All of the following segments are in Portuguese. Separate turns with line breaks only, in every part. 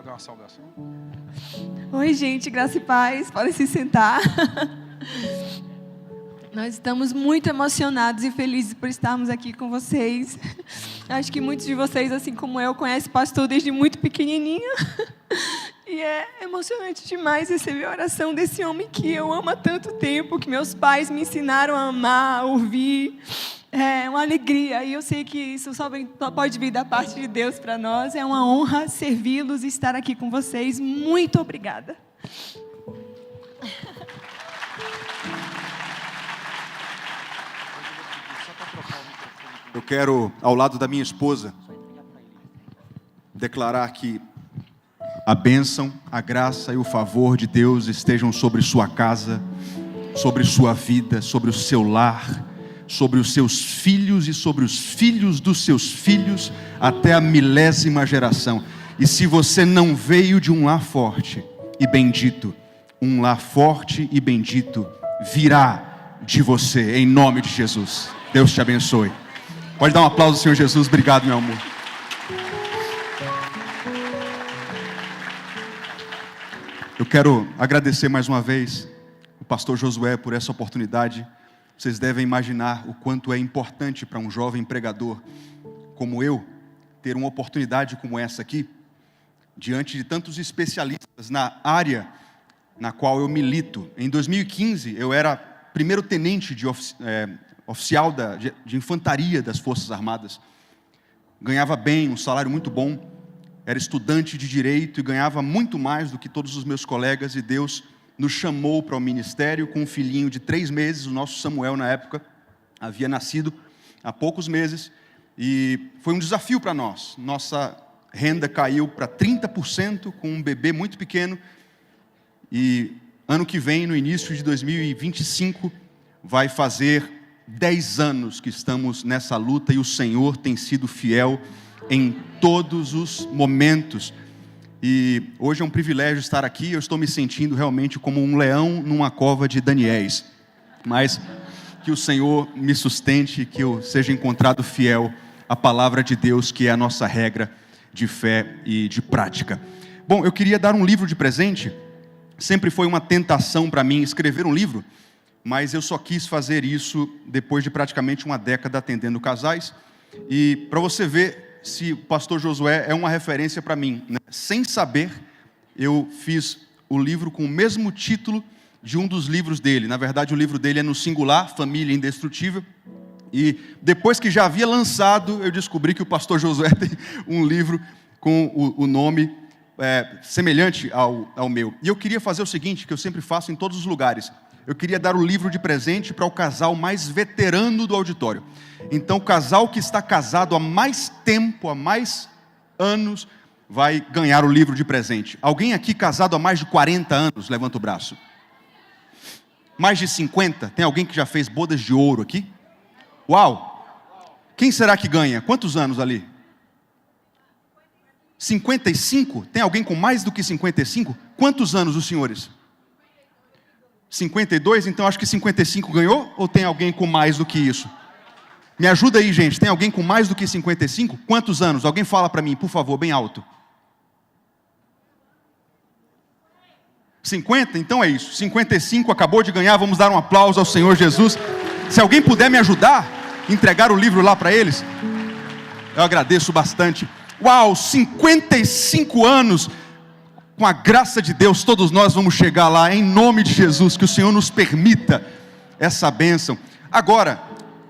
Uma saudação.
Oi, gente, graça e paz, podem se sentar. Nós estamos muito emocionados e felizes por estarmos aqui com vocês. Acho que muitos de vocês, assim como eu, conhecem o pastor desde muito pequenininho. E é emocionante demais receber a oração desse homem que eu amo há tanto tempo, que meus pais me ensinaram a amar, a ouvir. É uma alegria, e eu sei que isso só pode vir da parte de Deus para nós. É uma honra servi-los e estar aqui com vocês. Muito obrigada.
Eu quero, ao lado da minha esposa, declarar que a bênção, a graça e o favor de Deus estejam sobre sua casa, sobre sua vida, sobre o seu lar, sobre os seus filhos e sobre os filhos dos seus filhos, até a 1000ª geração. E se você não veio de um lar forte e bendito, um lar forte e bendito virá de você, em nome de Jesus. Deus te abençoe. Pode dar um aplauso ao Senhor Jesus. Obrigado, meu amor. Eu quero agradecer mais uma vez o pastor Josué por essa oportunidade. Vocês devem imaginar o quanto é importante para um jovem pregador como eu ter uma oportunidade como essa aqui, diante de tantos especialistas na área na qual eu milito. Em 2015, eu era primeiro-tenente de oficial de infantaria das Forças Armadas. Ganhava bem, um salário muito bom. Era estudante de direito e ganhava muito mais do que todos os meus colegas. E Deus nos chamou para o ministério com um filhinho de 3 meses. O nosso Samuel, na época, havia nascido há poucos meses. E foi um desafio para nós. Nossa renda caiu para 30% com um bebê muito pequeno. E ano que vem, no início de 2025, vai fazer 10 anos que estamos nessa luta. E o Senhor tem sido fiel em todos os momentos. E hoje é um privilégio estar aqui. Eu estou me sentindo realmente como um leão numa cova de Daniéis. Mas que o Senhor me sustente, que eu seja encontrado fiel à palavra de Deus, que é a nossa regra de fé e de prática. Bom, eu queria dar um livro de presente. Sempre foi uma tentação para mim escrever um livro, mas eu só quis fazer isso depois de praticamente uma década atendendo casais. E para você ver se o pastor Josué é uma referência para mim, né? Sem saber, eu fiz o livro com o mesmo título de um dos livros dele. Na verdade, o livro dele é no singular, Família Indestrutível. E depois que já havia lançado, eu descobri que o pastor Josué tem um livro com o nome semelhante ao meu. E eu queria fazer o seguinte, que eu sempre faço em todos os lugares. Eu queria dar o livro de presente para o casal mais veterano do auditório. Então, o casal que está casado há mais tempo, há mais anos, vai ganhar o livro de presente. Alguém aqui casado há mais de 40 anos? Levanta o braço. Mais de 50? Tem alguém que já fez bodas de ouro aqui? Uau! Quem será que ganha? Quantos anos ali? 55? Tem alguém com mais do que 55? Quantos anos os senhores? 52? Então acho que 55 ganhou? Ou tem alguém com mais do que isso? Me ajuda aí, gente. Tem alguém com mais do que 55? Quantos anos? Alguém fala para mim, por favor, bem alto. 50? Então é isso. 55 acabou de ganhar. Vamos dar um aplauso ao Senhor Jesus. Se alguém puder me ajudar, entregar o livro lá para eles, eu agradeço bastante. Uau, 55 anos. Com a graça de Deus, todos nós vamos chegar lá, em nome de Jesus. Que o Senhor nos permita essa bênção. Agora,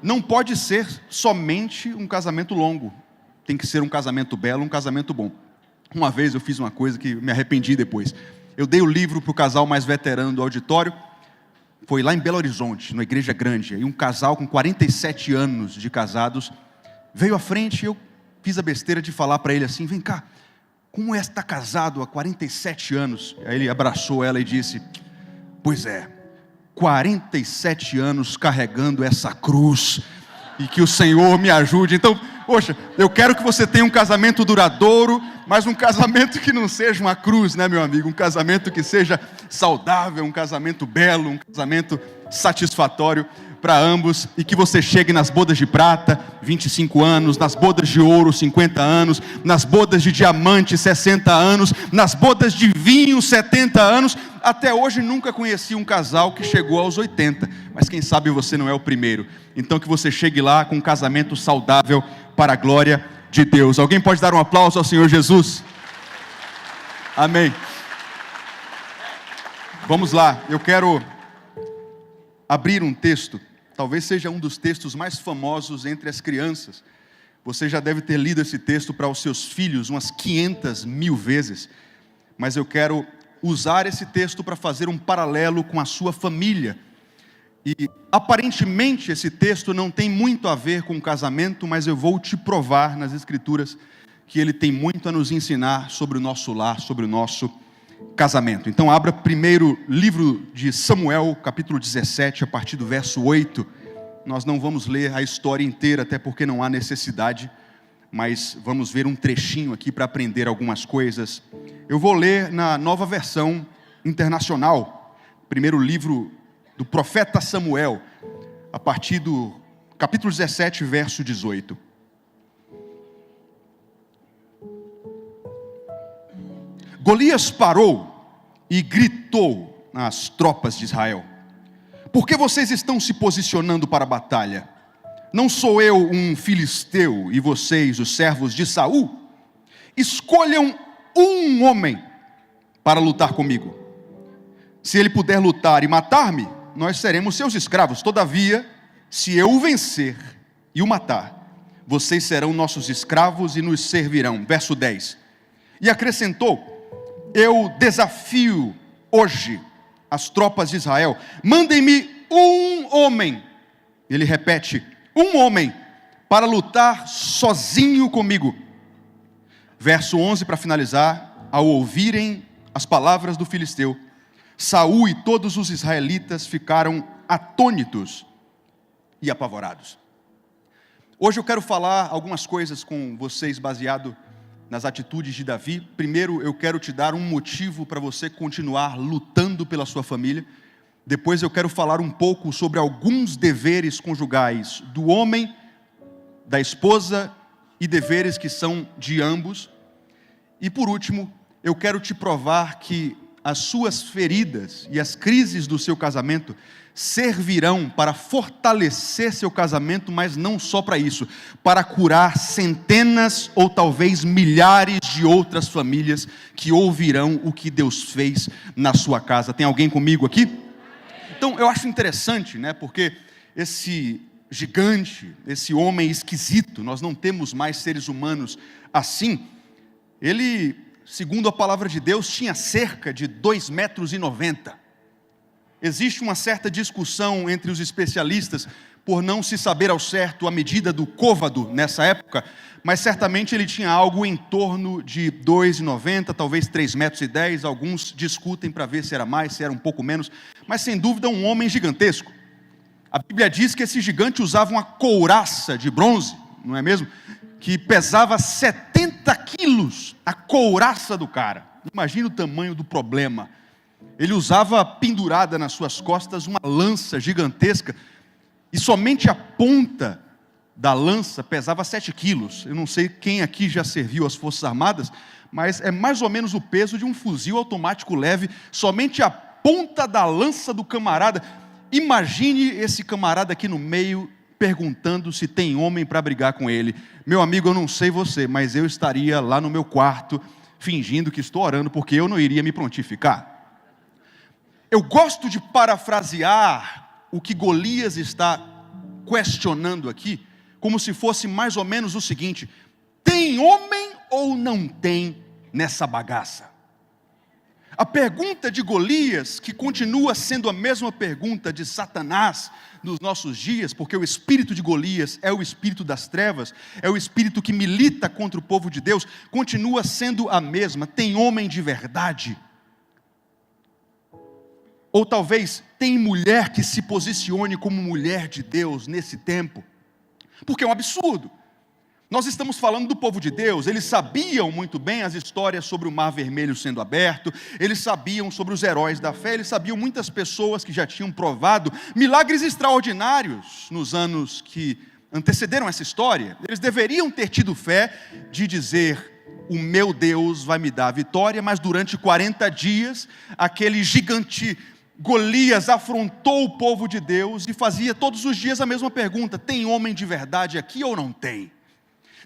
não pode ser somente um casamento longo. Tem que ser um casamento belo, um casamento bom. Uma vez eu fiz uma coisa que me arrependi depois. Eu dei o livro para o casal mais veterano do auditório. Foi lá em Belo Horizonte, numa igreja grande. E um casal com 47 anos de casados veio à frente e eu fiz a besteira de falar para ele assim: vem cá, como é estar casado há 47 anos? Aí ele abraçou ela e disse: pois é, 47 anos carregando essa cruz, e que o Senhor me ajude. Então, Poxa, eu quero que você tenha um casamento duradouro, mas um casamento que não seja uma cruz, né, meu amigo? Um casamento que seja saudável, um casamento belo, um casamento satisfatório para ambos, e que você chegue nas bodas de prata, 25 anos, nas bodas de ouro, 50 anos, nas bodas de diamante, 60 anos, nas bodas de vinho, 70 anos. Até hoje nunca conheci um casal que chegou aos 80, mas quem sabe você não é o primeiro. Então que você chegue lá com um casamento saudável para a glória de Deus. Alguém pode dar um aplauso ao Senhor Jesus? Amém. Vamos lá, eu quero abrir um texto. Talvez seja um dos textos mais famosos entre as crianças. Você já deve ter lido esse texto para os seus filhos umas 500.000 vezes. Mas eu quero usar esse texto para fazer um paralelo com a sua família. E aparentemente esse texto não tem muito a ver com casamento, mas eu vou te provar nas Escrituras que ele tem muito a nos ensinar sobre o nosso lar, sobre o nosso casamento. Então abra primeiro livro de Samuel, capítulo 17, a partir do verso 8. Nós não vamos ler a história inteira, até porque não há necessidade, mas vamos ver um trechinho aqui para aprender algumas coisas. Eu vou ler na Nova Versão Internacional, primeiro livro do profeta Samuel, a partir do capítulo 17, verso 18. Golias parou e gritou às tropas de Israel: por que vocês estão se posicionando para a batalha? Não sou eu um filisteu e vocês os servos de Saul? Escolham um homem para lutar comigo. Se ele puder lutar e matar-me, nós seremos seus escravos. Todavia, se eu o vencer e o matar, vocês serão nossos escravos e nos servirão. Verso 10. E acrescentou: eu desafio hoje as tropas de Israel, mandem-me um homem. Ele repete: um homem para lutar sozinho comigo. Verso 11 para finalizar. Ao ouvirem as palavras do filisteu, Saul e todos os israelitas ficaram atônitos e apavorados. Hoje eu quero falar algumas coisas com vocês baseado nas atitudes de Davi. Primeiro, eu quero te dar um motivo para você continuar lutando pela sua família. Depois eu quero falar um pouco sobre alguns deveres conjugais do homem, da esposa, e deveres que são de ambos. E por último, eu quero te provar que as suas feridas e as crises do seu casamento servirão para fortalecer seu casamento, mas não só para isso, para curar centenas ou talvez milhares de outras famílias que ouvirão o que Deus fez na sua casa. Tem alguém comigo aqui? Então eu acho interessante, né? Porque esse gigante, esse homem esquisito, nós não temos mais seres humanos assim. Ele, segundo a palavra de Deus, tinha cerca de 2,90 metros. Existe uma certa discussão entre os especialistas por não se saber ao certo a medida do côvado nessa época, mas certamente ele tinha algo em torno de 2,90, talvez 3,10 metros. Alguns discutem para ver se era mais, se era um pouco menos, mas sem dúvida um homem gigantesco. A Bíblia diz que esse gigante usava uma couraça de bronze, não é mesmo? Que pesava 70 quilos, a couraça do cara. Imagina o tamanho do problema. Ele usava pendurada nas suas costas uma lança gigantesca, e somente a ponta da lança pesava 7 quilos. Eu não sei quem aqui já serviu as Forças Armadas, mas é mais ou menos o peso de um fuzil automático leve, somente a ponta da lança do camarada. Imagine esse camarada aqui no meio, perguntando se tem homem para brigar com ele. Meu amigo, eu não sei você, mas eu estaria lá no meu quarto, fingindo que estou orando, porque eu não iria me prontificar. Eu gosto de parafrasear o que Golias está questionando aqui, como se fosse mais ou menos o seguinte: tem homem ou não tem nessa bagaça? A pergunta de Golias, que continua sendo a mesma pergunta de Satanás nos nossos dias, porque o espírito de Golias é o espírito das trevas, é o espírito que milita contra o povo de Deus, continua sendo a mesma: tem homem de verdade? Ou talvez tem mulher que se posicione como mulher de Deus nesse tempo? Porque é um absurdo. Nós estamos falando do povo de Deus. Eles sabiam muito bem as histórias sobre o Mar Vermelho sendo aberto, eles sabiam sobre os heróis da fé, eles sabiam muitas pessoas que já tinham provado milagres extraordinários nos anos que antecederam essa história. Eles deveriam ter tido fé de dizer: o meu Deus vai me dar a vitória. Mas durante 40 dias, aquele gigante Golias afrontou o povo de Deus e fazia todos os dias a mesma pergunta: tem homem de verdade aqui ou não tem?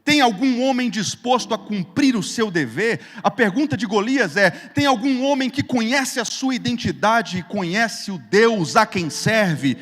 Tem algum homem disposto a cumprir o seu dever? A pergunta de Golias é: tem algum homem que conhece a sua identidade e conhece o Deus a quem serve?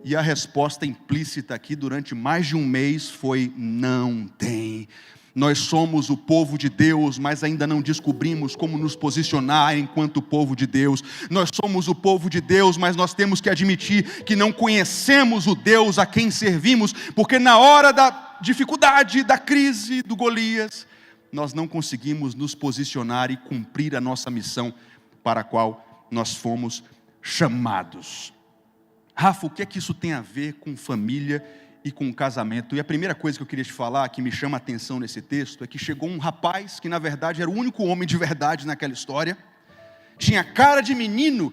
E a resposta implícita aqui durante mais de um mês foi: não tem. Nós somos o povo de Deus, mas ainda não descobrimos como nos posicionar enquanto povo de Deus. Nós somos o povo de Deus, mas nós temos que admitir que não conhecemos o Deus a quem servimos, porque na hora da dificuldade, da crise, do Golias, nós não conseguimos nos posicionar e cumprir a nossa missão para a qual nós fomos chamados. Rafa, o que é que isso tem a ver com família e com casamento? E a primeira coisa que eu queria te falar, que me chama a atenção nesse texto, é que chegou um rapaz, que na verdade era o único homem de verdade naquela história, tinha cara de menino,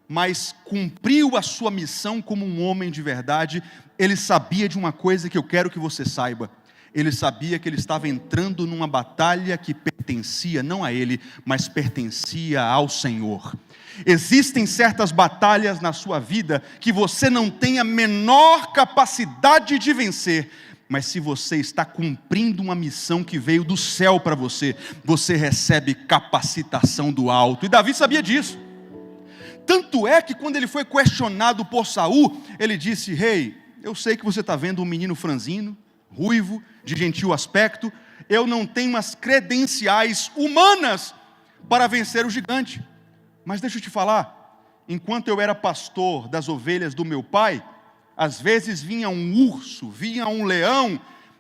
mas cumpriu a sua missão como um homem de verdade. Ele sabia de uma coisa que eu quero que você saiba: ele sabia que ele estava entrando numa batalha que pertencia não a ele, mas pertencia ao Senhor. Existem certas batalhas na sua vida que você não tem a menor capacidade de vencer, mas se você está cumprindo uma missão que veio do céu para você, você recebe capacitação do alto. E Davi sabia disso. Tanto é que quando ele foi questionado por Saul, ele disse: rei, eu sei que você está vendo um menino franzino, ruivo, de gentil aspecto. Eu não tenho as credenciais humanas para vencer o gigante. Mas deixa eu te falar, enquanto eu era pastor das ovelhas do meu pai, às vezes vinha um urso, vinha um leão,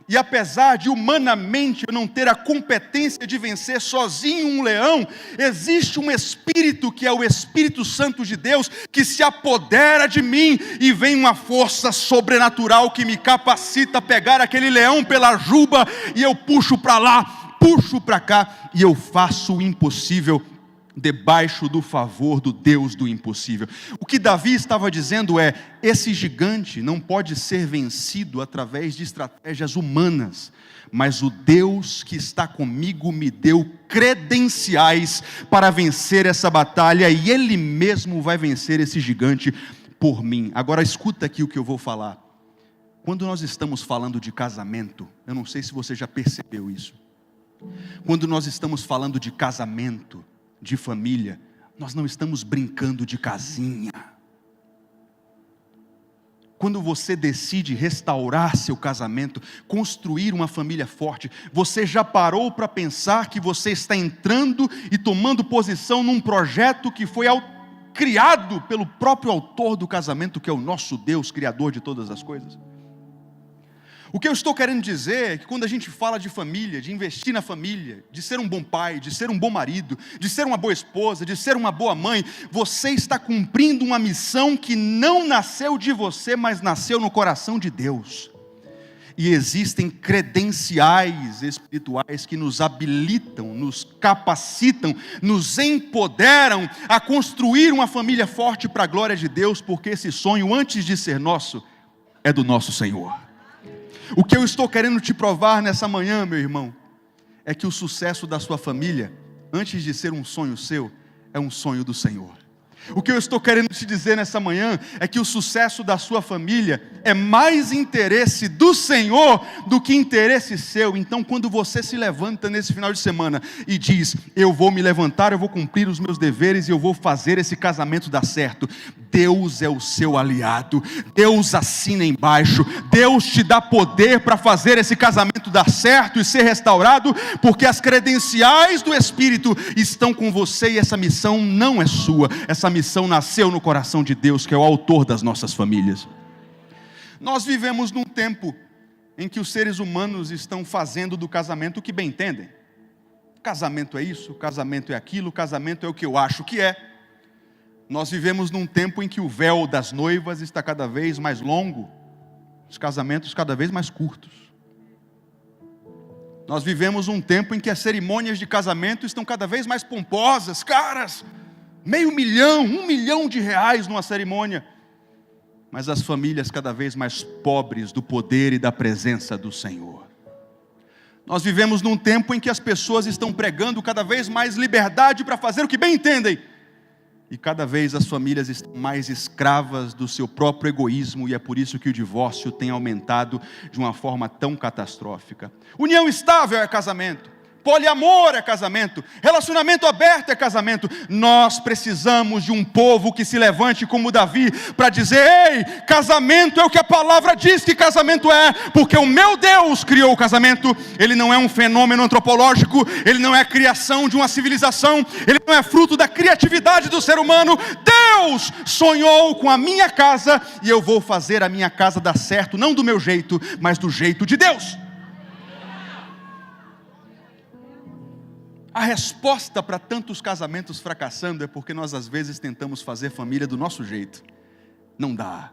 e apesar de humanamente eu não ter a competência de vencer sozinho um leão, existe um Espírito que é o Espírito Santo de Deus, que se apodera de mim, e vem uma força sobrenatural que me capacita a pegar aquele leão pela juba, e eu puxo para lá, puxo para cá, e eu faço o impossível, debaixo do favor do Deus do impossível. O que Davi estava dizendo é: esse gigante não pode ser vencido através de estratégias humanas, mas o Deus que está comigo me deu credenciais para vencer essa batalha, e Ele mesmo vai vencer esse gigante por mim. Agora escuta aqui o que eu vou falar. Quando nós estamos falando de casamento, eu não sei se você já percebeu isso, quando nós estamos falando de casamento, de família, nós não estamos brincando de casinha. Quando você decide restaurar seu casamento, construir uma família forte, você já parou para pensar que você está entrando e tomando posição num projeto que foi criado pelo próprio autor do casamento, que é o nosso Deus, criador de todas as coisas? O que eu estou querendo dizer é que quando a gente fala de família, de investir na família, de ser um bom pai, de ser um bom marido, de ser uma boa esposa, de ser uma boa mãe, você está cumprindo uma missão que não nasceu de você, mas nasceu no coração de Deus. E existem credenciais espirituais que nos habilitam, nos capacitam, nos empoderam a construir uma família forte para a glória de Deus, porque esse sonho, antes de ser nosso, é do nosso Senhor. O que eu estou querendo te provar nessa manhã, meu irmão, é que o sucesso da sua família, antes de ser um sonho seu, é um sonho do Senhor. O que eu estou querendo te dizer nessa manhã é que o sucesso da sua família é mais interesse do Senhor do que interesse seu. Então, quando você se levanta nesse final de semana e diz: eu vou me levantar, eu vou cumprir os meus deveres e eu vou fazer esse casamento dar certo, Deus é o seu aliado, Deus assina embaixo, Deus te dá poder para fazer esse casamento dar certo e ser restaurado, porque as credenciais do Espírito estão com você, e essa missão não é sua, essa missão nasceu no coração de Deus, que é o autor das nossas famílias. Nós vivemos num tempo em que os seres humanos estão fazendo do casamento o que bem entendem. Casamento é isso, casamento é aquilo, casamento é o que eu acho que é. Nós vivemos num tempo em que o véu das noivas está cada vez mais longo, os casamentos cada vez mais curtos. Nós vivemos um tempo em que as cerimônias de casamento estão cada vez mais pomposas, caras, R$500.000, R$1 milhão numa cerimônia. Mas as famílias cada vez mais pobres do poder e da presença do Senhor. Nós vivemos num tempo em que as pessoas estão pregando cada vez mais liberdade para fazer o que bem entendem. E cada vez as famílias estão mais escravas do seu próprio egoísmo, e é por isso que o divórcio tem aumentado de uma forma tão catastrófica. União estável é casamento, poliamor é casamento, relacionamento aberto é casamento. Nós precisamos de um povo que se levante como Davi para dizer: ei, casamento é o que a palavra diz que casamento é, porque o meu Deus criou o casamento. Ele não é um fenômeno antropológico, ele não é a criação de uma civilização, ele não é fruto da criatividade do ser humano. Deus sonhou com a minha casa, e eu vou fazer a minha casa dar certo, não do meu jeito, mas do jeito de Deus. A resposta para tantos casamentos fracassando é porque nós às vezes tentamos fazer família do nosso jeito. Não dá.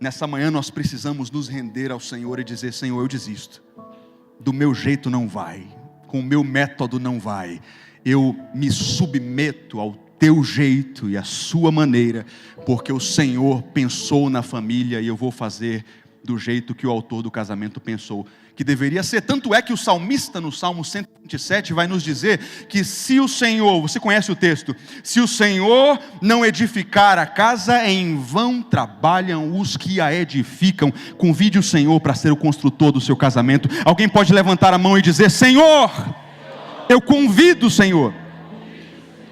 Nessa manhã nós precisamos nos render ao Senhor e dizer: Senhor, eu desisto. Do meu jeito não vai. Com o meu método não vai. Eu me submeto ao teu jeito e à sua maneira, porque o Senhor pensou na família, e eu vou fazer do jeito que o autor do casamento pensou que deveria ser. Tanto é que o salmista no Salmo 127 vai nos dizer que se o Senhor, você conhece o texto, se o Senhor não edificar a casa, em vão trabalham os que a edificam. Convide o Senhor para ser o construtor do seu casamento. Alguém pode levantar a mão e dizer: Senhor, eu convido o Senhor,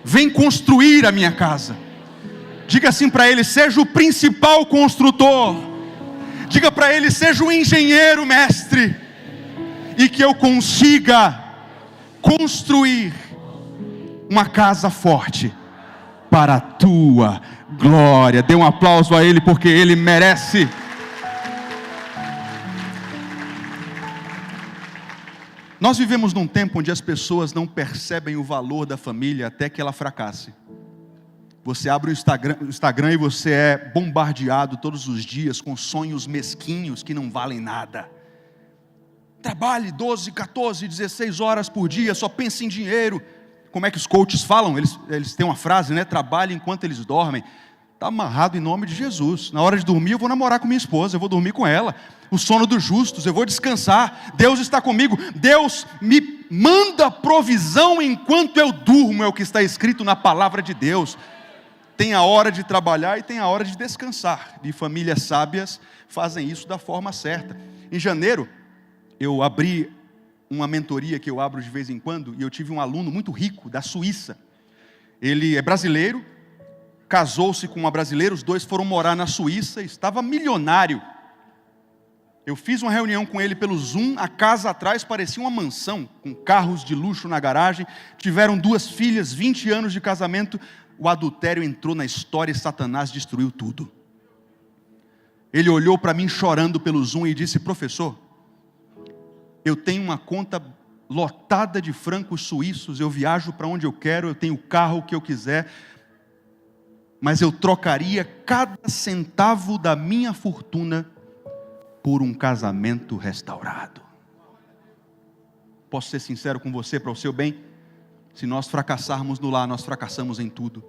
vem construir a minha casa. Diga assim para ele: seja o principal construtor. Diga para ele: seja o engenheiro mestre, e que eu consiga construir uma casa forte para a tua glória. Dê um aplauso a ele, porque ele merece. Nós vivemos num tempo onde as pessoas não percebem o valor da família até que ela fracasse. Você abre o Instagram e você é bombardeado todos os dias com sonhos mesquinhos que não valem nada. Trabalhe 12, 14, 16 horas por dia, só pense em dinheiro. Como é que os coaches falam? Eles têm uma frase, né? Trabalhe enquanto eles dormem. Está amarrado em nome de Jesus. Na hora de dormir eu vou namorar com minha esposa, eu vou dormir com ela. O sono dos justos, eu vou descansar. Deus está comigo. Deus me manda provisão enquanto eu durmo, é o que está escrito na palavra de Deus. Tem a hora de trabalhar e tem a hora de descansar. E famílias sábias fazem isso da forma certa. Em janeiro, eu abri uma mentoria que eu abro de vez em quando, e eu tive um aluno muito rico da Suíça. Ele é brasileiro, casou-se com uma brasileira, os dois foram morar na Suíça, estava milionário. Eu fiz uma reunião com ele pelo Zoom, a casa atrás parecia uma mansão, com carros de luxo na garagem, tiveram 2 filhas, 20 anos de casamento. O adultério entrou na história e Satanás destruiu tudo. Ele olhou para mim chorando pelo Zoom e disse: professor, eu tenho uma conta lotada de francos suíços, eu viajo para onde eu quero, eu tenho o carro que eu quiser, mas eu trocaria cada centavo da minha fortuna por um casamento restaurado. Posso ser sincero com você, para o seu bem? Se nós fracassarmos no lar, nós fracassamos em tudo.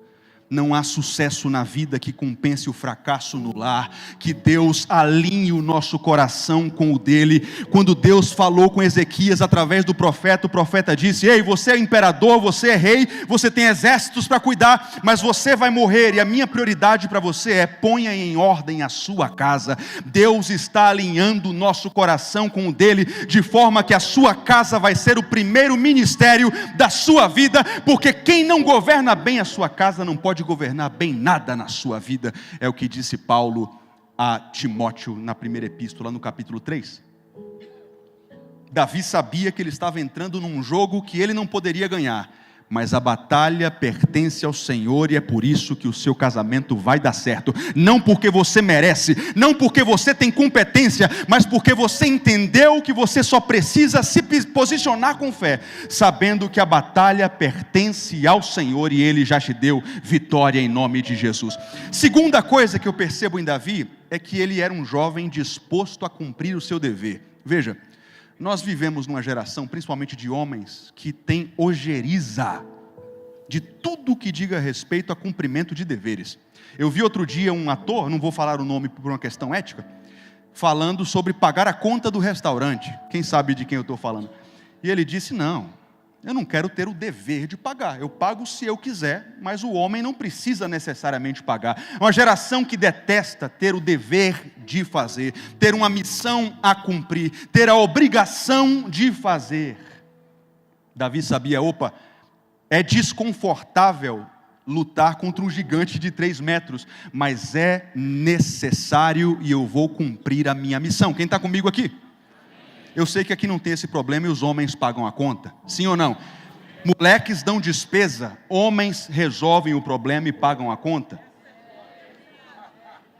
Não há sucesso na vida que compense o fracasso no lar. Que Deus alinhe o nosso coração com o dele. Quando Deus falou com Ezequias através do profeta, o profeta disse: ei, você é imperador, você é rei, você tem exércitos para cuidar, mas você vai morrer, e a minha prioridade para você é: ponha em ordem a sua casa. Deus está alinhando o nosso coração com o dele, de forma que a sua casa vai ser o primeiro ministério da sua vida, porque quem não governa bem a sua casa não pode governar bem nada na sua vida. É o que disse Paulo a Timóteo na primeira epístola, no capítulo 3. Davi sabia que ele estava entrando num jogo que ele não poderia ganhar, mas a batalha pertence ao Senhor, e é por isso que o seu casamento vai dar certo. Não porque você merece, não porque você tem competência, mas porque você entendeu que você só precisa se posicionar com fé, sabendo que a batalha pertence ao Senhor e Ele já te deu vitória em nome de Jesus. Segunda coisa que eu percebo em Davi é que ele era um jovem disposto a cumprir o seu dever. Veja, Nós vivemos numa geração, principalmente de homens, que tem ojeriza de tudo que diga respeito a cumprimento de deveres. Eu vi outro dia um ator, não vou falar o nome por uma questão ética, falando sobre pagar a conta do restaurante. Quem sabe de quem eu estou falando? E ele disse, não, eu não quero ter o dever de pagar. Eu pago se eu quiser, mas o homem não precisa necessariamente pagar. É uma geração que detesta ter o dever de fazer, ter uma missão a cumprir, ter a obrigação de fazer. Davi sabia, é desconfortável lutar contra um gigante de 3 metros, mas é necessário e eu vou cumprir a minha missão. Quem está comigo aqui? Eu sei que aqui não tem esse problema e os homens pagam a conta, sim ou não? Moleques dão despesa, homens resolvem o problema e pagam a conta.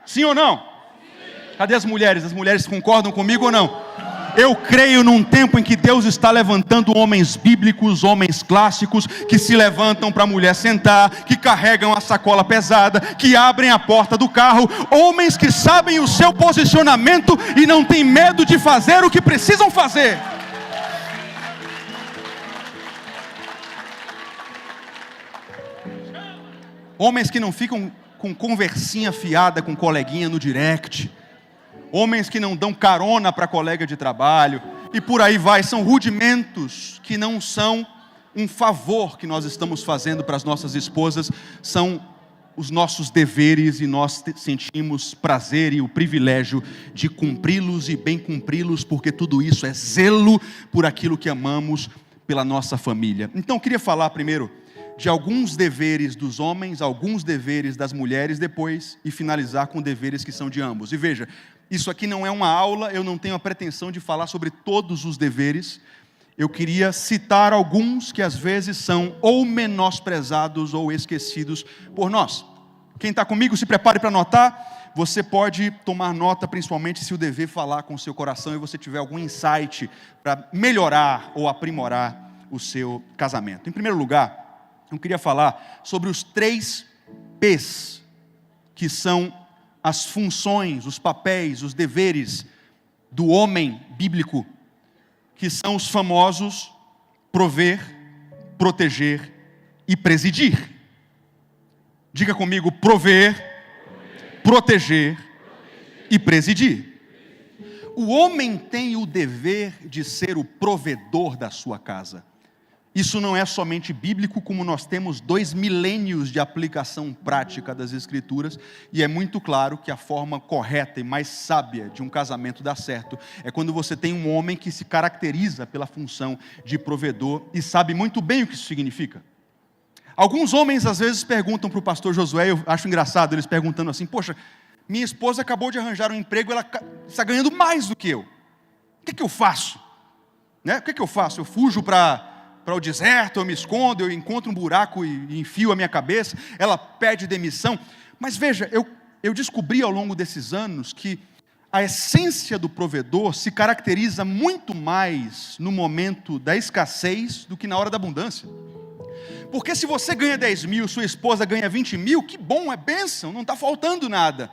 Sim ou não? Cadê as mulheres? As mulheres concordam comigo ou não? Eu creio num tempo em que Deus está levantando homens bíblicos, homens clássicos, que se levantam para a mulher sentar, que carregam a sacola pesada, que abrem a porta do carro, homens que sabem o seu posicionamento e não têm medo de fazer o que precisam fazer. Homens que não ficam com conversinha fiada com coleguinha no direct, homens que não dão carona para colega de trabalho, e por aí vai, são rudimentos que não são um favor que nós estamos fazendo para as nossas esposas, são os nossos deveres e nós sentimos prazer e o privilégio de cumpri-los e bem cumpri-los, porque tudo isso é zelo por aquilo que amamos pela nossa família. Então eu queria falar primeiro de alguns deveres dos homens, alguns deveres das mulheres depois, e finalizar com deveres que são de ambos. E veja, isso aqui não é uma aula, eu não tenho a pretensão de falar sobre todos os deveres. Eu queria citar alguns que às vezes são ou menosprezados ou esquecidos por nós. Quem está comigo, se prepare para anotar. Você pode tomar nota, principalmente se o dever falar com o seu coração e você tiver algum insight para melhorar ou aprimorar o seu casamento. Em primeiro lugar, eu queria falar sobre os 3 P's, que são as funções, os papéis, os deveres do homem bíblico, que são os famosos prover, proteger e presidir. Diga comigo, prover, proteger e presidir. O homem tem o dever de ser o provedor da sua casa. Isso não é somente bíblico, como nós temos 2 milênios de aplicação prática das Escrituras, e é muito claro que a forma correta e mais sábia de um casamento dar certo é quando você tem um homem que se caracteriza pela função de provedor e sabe muito bem o que isso significa. Alguns homens às vezes perguntam para o pastor Josué, eu acho engraçado eles perguntando assim, poxa, minha esposa acabou de arranjar um emprego, ela está ganhando mais do que eu. O que eu faço? O que eu faço? Eu fujo para o deserto, eu me escondo, eu encontro um buraco e enfio a minha cabeça, ela pede demissão. Mas veja, eu descobri ao longo desses anos que a essência do provedor se caracteriza muito mais no momento da escassez do que na hora da abundância. Porque se você ganha 10 mil, sua esposa ganha 20 mil, que bom, é bênção, não está faltando nada.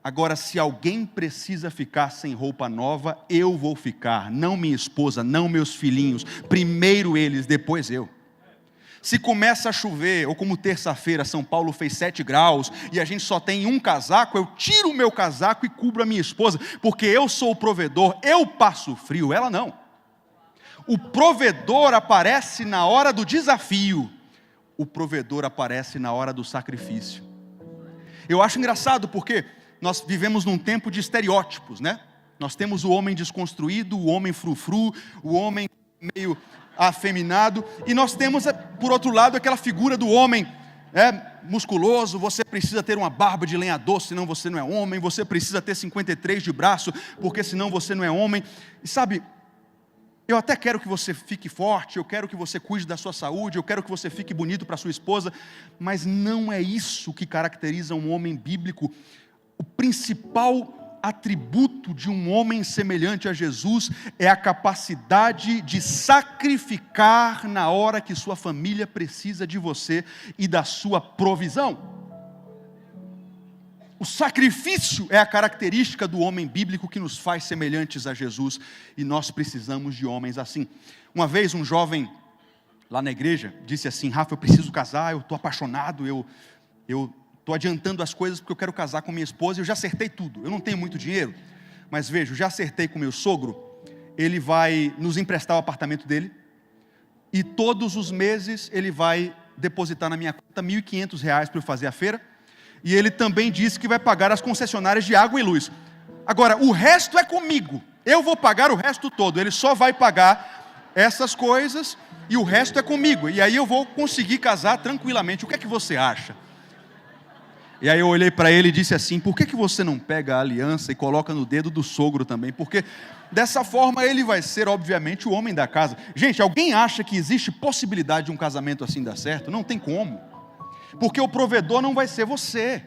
Agora, se alguém precisa ficar sem roupa nova, eu vou ficar, não minha esposa, não meus filhinhos, primeiro eles, depois eu. Se começa a chover, ou como terça-feira, São Paulo fez 7 graus, e a gente só tem um casaco, eu tiro o meu casaco e cubro a minha esposa, porque eu sou o provedor, eu passo frio, ela não. O provedor aparece na hora do desafio, o provedor aparece na hora do sacrifício. Eu acho engraçado porque nós vivemos num tempo de estereótipos, né? Nós temos o homem desconstruído, o homem frufru, o homem meio afeminado, e nós temos, por outro lado, aquela figura do homem musculoso, você precisa ter uma barba de lenhador, senão você não é homem, você precisa ter 53 de braço, porque senão você não é homem. E sabe, eu até quero que você fique forte, eu quero que você cuide da sua saúde, eu quero que você fique bonito para sua esposa, mas não é isso que caracteriza um homem bíblico. O principal atributo de um homem semelhante a Jesus é a capacidade de sacrificar na hora que sua família precisa de você e da sua provisão. O sacrifício é a característica do homem bíblico que nos faz semelhantes a Jesus, e nós precisamos de homens assim. Uma vez um jovem lá na igreja disse assim: Rafa, eu preciso casar, eu estou apaixonado, eu estou adiantando as coisas porque eu quero casar com minha esposa, eu já acertei tudo, eu não tenho muito dinheiro, mas vejo, já acertei com meu sogro, ele vai nos emprestar o apartamento dele, e todos os meses ele vai depositar na minha conta R$ 1.500 para eu fazer a feira, e ele também disse que vai pagar as concessionárias de água e luz. Agora, o resto é comigo, eu vou pagar o resto todo, ele só vai pagar essas coisas, e o resto é comigo, e aí eu vou conseguir casar tranquilamente. O que é que você acha? E aí eu olhei para ele e disse assim: por que você não pega a aliança e coloca no dedo do sogro também? Porque dessa forma ele vai ser, obviamente, o homem da casa. Gente, alguém acha que existe possibilidade de um casamento assim dar certo? Não tem como. Porque o provedor não vai ser você.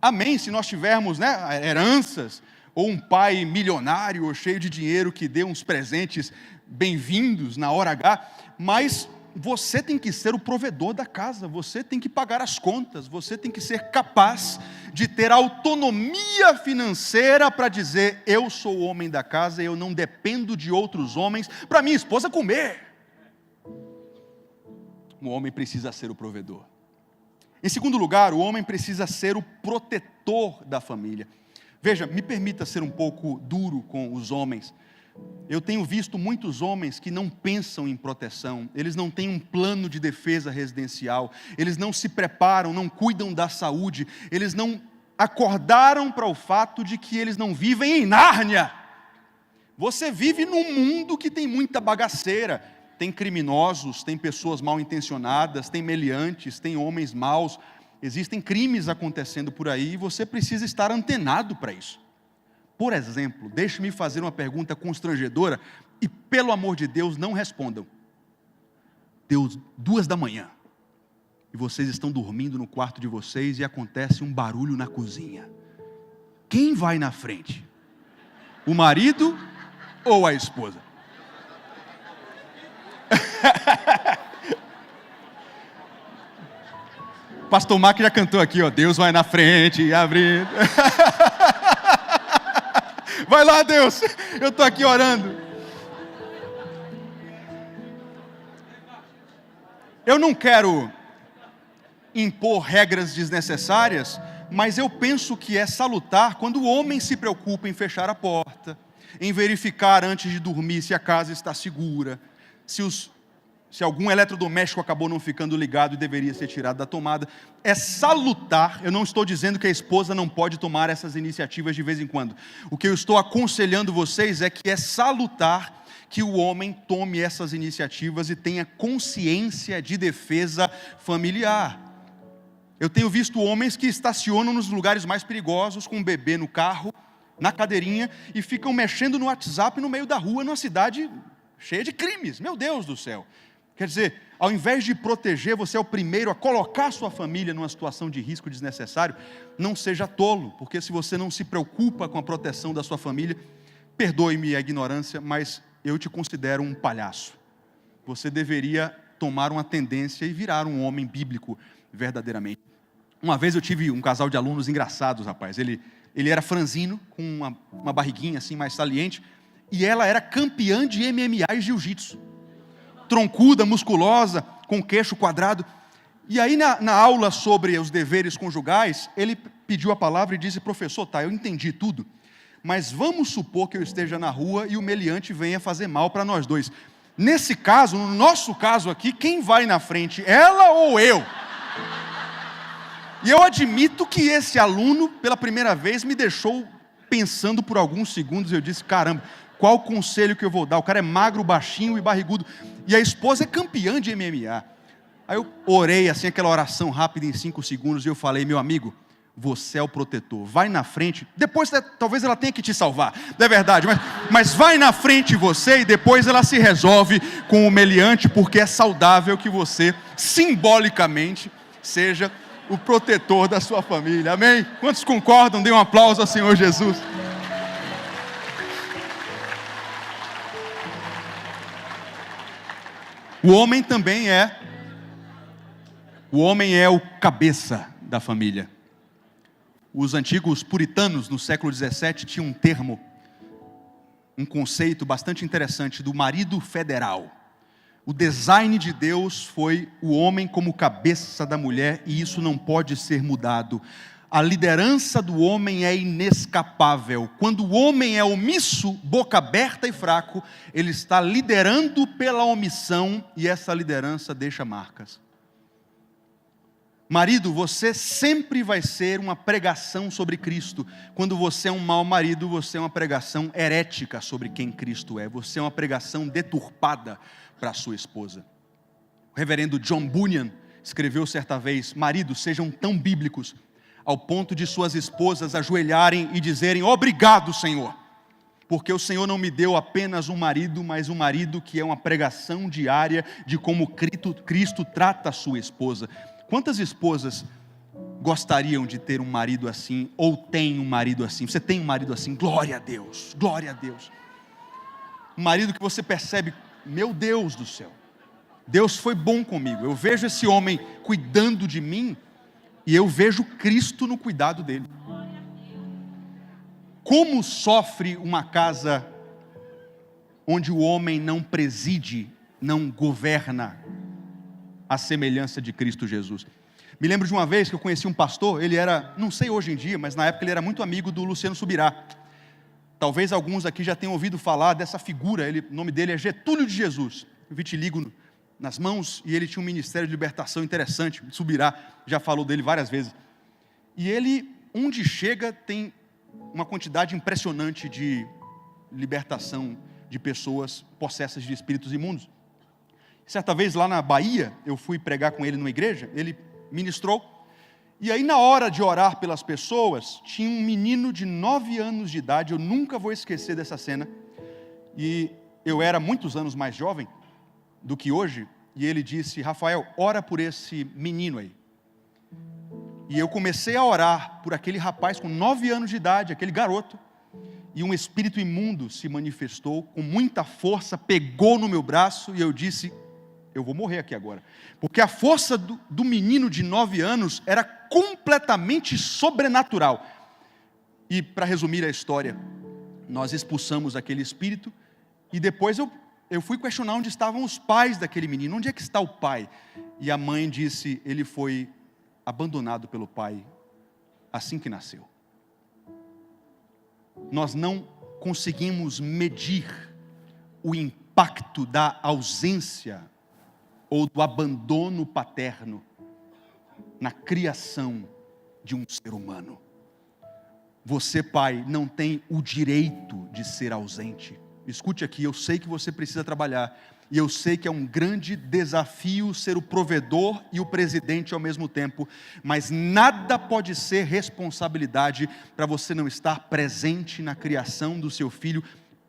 Amém? Se nós tivermos, heranças, ou um pai milionário ou cheio de dinheiro que dê uns presentes bem-vindos na hora H, mas você tem que ser o provedor da casa, você tem que pagar as contas, você tem que ser capaz de ter autonomia financeira para dizer: eu sou o homem da casa, eu não dependo de outros homens para minha esposa comer. O homem precisa ser o provedor. Em segundo lugar, o homem precisa ser o protetor da família. Veja, me permita ser um pouco duro com os homens. Eu tenho visto muitos homens que não pensam em proteção, eles não têm um plano de defesa residencial, eles não se preparam, não cuidam da saúde, eles não acordaram para o fato de que eles não vivem em Nárnia. Você vive num mundo que tem muita bagaceira, tem criminosos, tem pessoas mal intencionadas, tem meliantes, tem homens maus, existem crimes acontecendo por aí e você precisa estar antenado para isso. Por exemplo, deixe-me fazer uma pergunta constrangedora e, pelo amor de Deus, não respondam. Deu 2 da manhã e vocês estão dormindo no quarto de vocês e acontece um barulho na cozinha. Quem vai na frente? O marido ou a esposa? Pastor Mac já cantou aqui, ó: Deus vai na frente, abrindo. Vai lá, Deus, eu estou aqui orando. Eu não quero impor regras desnecessárias, mas eu penso que é salutar quando o homem se preocupa em fechar a porta, em verificar antes de dormir se a casa está segura, se algum eletrodoméstico acabou não ficando ligado e deveria ser tirado da tomada. É salutar. Eu não estou dizendo que a esposa não pode tomar essas iniciativas de vez em quando. O que eu estou aconselhando vocês é que é salutar que o homem tome essas iniciativas e tenha consciência de defesa familiar. Eu tenho visto homens que estacionam nos lugares mais perigosos com um bebê no carro, na cadeirinha, e ficam mexendo no WhatsApp no meio da rua, numa cidade cheia de crimes. Meu Deus do céu! Quer dizer, ao invés de proteger, você é o primeiro a colocar sua família numa situação de risco desnecessário. Não seja tolo, porque se você não se preocupa com a proteção da sua família, perdoe-me a ignorância, mas eu te considero um palhaço. Você deveria tomar uma tendência e virar um homem bíblico verdadeiramente. Uma vez eu tive um casal de alunos engraçados, rapaz. Ele era franzino, com uma barriguinha assim mais saliente, e ela era campeã de MMA e jiu-jitsu. Troncuda, musculosa, com queixo quadrado. E aí na aula sobre os deveres conjugais, ele pediu a palavra e disse: professor, tá, eu entendi tudo, mas vamos supor que eu esteja na rua e o meliante venha fazer mal para nós dois. Nesse caso, no nosso caso aqui, quem vai na frente, ela ou eu? E eu admito que esse aluno, pela primeira vez, me deixou pensando por alguns segundos. Eu disse: caramba, qual o conselho que eu vou dar? O cara é magro, baixinho e barrigudo, e a esposa é campeã de MMA. Aí eu orei assim, aquela oração rápida em 5 segundos, e eu falei: meu amigo, você é o protetor, vai na frente, depois talvez ela tenha que te salvar, não é verdade, mas vai na frente você, e depois ela se resolve com o meliante, porque é saudável que você, simbolicamente, seja o protetor da sua família, amém? Quantos concordam? Dê um aplauso ao Senhor Jesus. O homem também o cabeça da família. Os antigos puritanos, no século XVII, tinham um termo, um conceito bastante interessante do marido federal. O design de Deus foi o homem como cabeça da mulher, e isso não pode ser mudado. A liderança do homem é inescapável. Quando o homem é omisso, boca aberta e fraco, ele está liderando pela omissão, e essa liderança deixa marcas. Marido, você sempre vai ser uma pregação sobre Cristo. Quando você é um mau marido, você é uma pregação herética sobre quem Cristo é. Você é uma pregação deturpada para a sua esposa. O reverendo John Bunyan escreveu certa vez: maridos, sejam tão bíblicos ao ponto de suas esposas ajoelharem e dizerem: obrigado, Senhor, porque o Senhor não me deu apenas um marido, mas um marido que é uma pregação diária de como Cristo trata a sua esposa. Quantas esposas gostariam de ter um marido assim, ou tem um marido assim? Você tem um marido assim? Glória a Deus, glória a Deus. Um marido que você percebe: meu Deus do céu, Deus foi bom comigo. Eu vejo esse homem cuidando de mim, e eu vejo Cristo no cuidado dele. Como sofre uma casa onde o homem não preside, não governa a semelhança de Cristo Jesus. Me lembro de uma vez que eu conheci um pastor. Ele era, não sei hoje em dia, mas na época ele era muito amigo do Luciano Subirá. Talvez alguns aqui já tenham ouvido falar dessa figura. O nome dele é Getúlio de Jesus, vitiligo nas mãos, e ele tinha um ministério de libertação interessante. Subirá já falou dele várias vezes. E ele, onde chega, tem uma quantidade impressionante de libertação de pessoas possessas de espíritos imundos. Certa vez lá na Bahia, eu fui pregar com ele numa igreja, ele ministrou, e aí na hora de orar pelas pessoas, tinha um menino de 9 anos de idade. Eu nunca vou esquecer dessa cena, e eu era muitos anos mais jovem do que hoje, e ele disse: Rafael, ora por esse menino aí. E eu comecei a orar por aquele rapaz com 9 anos de idade, aquele garoto, e um espírito imundo se manifestou com muita força, pegou no meu braço, e eu disse: eu vou morrer aqui agora, porque a força do menino de 9 anos era completamente sobrenatural. E para resumir a história, nós expulsamos aquele espírito, e depois eu fui questionar onde estavam os pais daquele menino. Onde é que está o pai? E a mãe disse: ele foi abandonado pelo pai assim que nasceu. Nós não conseguimos medir o impacto da ausência ou do abandono paterno na criação de um ser humano. Você, pai, não tem o direito de ser ausente. Escute aqui, eu sei que você precisa trabalhar, e eu sei que é um grande desafio ser o provedor e o presidente ao mesmo tempo, mas nada pode ser responsabilidade para você não estar presente na criação do seu filho,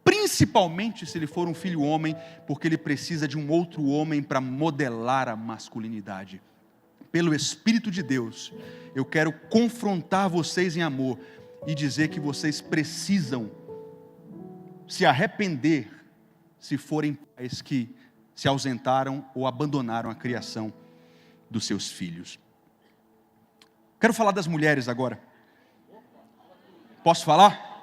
principalmente se ele for um filho homem, porque ele precisa de um outro homem para modelar a masculinidade. Pelo Espírito de Deus, eu quero confrontar vocês em amor e dizer que vocês precisam se arrepender se forem pais que se ausentaram ou abandonaram a criação dos seus filhos. Quero falar das mulheres agora. Posso falar?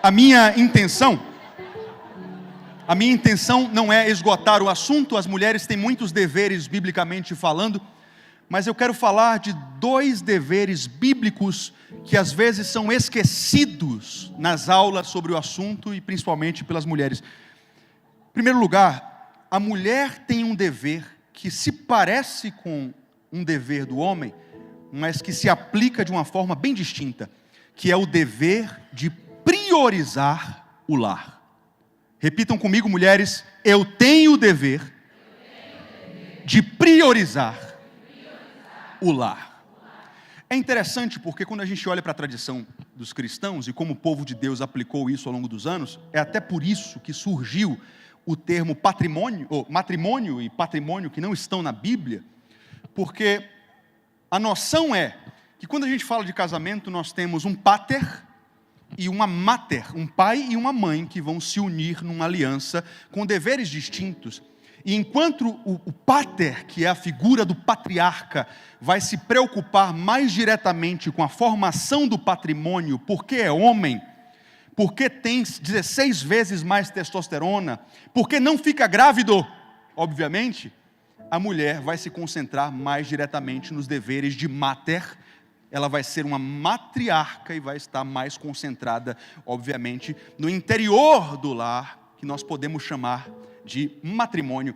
A minha intenção não é esgotar o assunto. As mulheres têm muitos deveres biblicamente falando, mas eu quero falar de 2 deveres bíblicos que às vezes são esquecidos nas aulas sobre o assunto, e principalmente pelas mulheres. Em primeiro lugar, a mulher tem um dever que se parece com um dever do homem, mas que se aplica de uma forma bem distinta, que é o dever de priorizar o lar. Repitam comigo, mulheres: eu tenho o dever de priorizar o lar. É interessante porque quando a gente olha para a tradição dos cristãos e como o povo de Deus aplicou isso ao longo dos anos, é até por isso que surgiu o termo patrimônio, ou matrimônio e patrimônio, que não estão na Bíblia, porque a noção é que quando a gente fala de casamento, nós temos um pater e uma mater, um pai e uma mãe que vão se unir numa aliança com deveres distintos. E enquanto o pater, que é a figura do patriarca, vai se preocupar mais diretamente com a formação do patrimônio, porque é homem, porque tem 16 vezes mais testosterona, porque não fica grávido, obviamente, a mulher vai se concentrar mais diretamente nos deveres de mater. Ela vai ser uma matriarca e vai estar mais concentrada, obviamente, no interior do lar, que nós podemos chamar de matrimônio.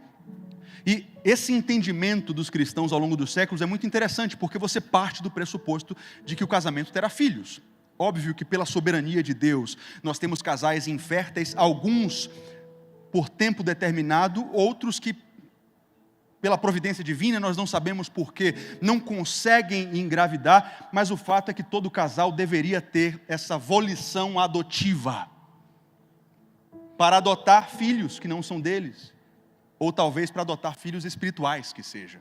E esse entendimento dos cristãos ao longo dos séculos é muito interessante, porque você parte do pressuposto de que o casamento terá filhos. Óbvio que pela soberania de Deus, nós temos casais inférteis, alguns por tempo determinado, outros que pela providência divina, nós não sabemos porquê, não conseguem engravidar, mas o fato é que todo casal deveria ter essa volição adotiva, para adotar filhos que não são deles, ou talvez para adotar filhos espirituais que seja.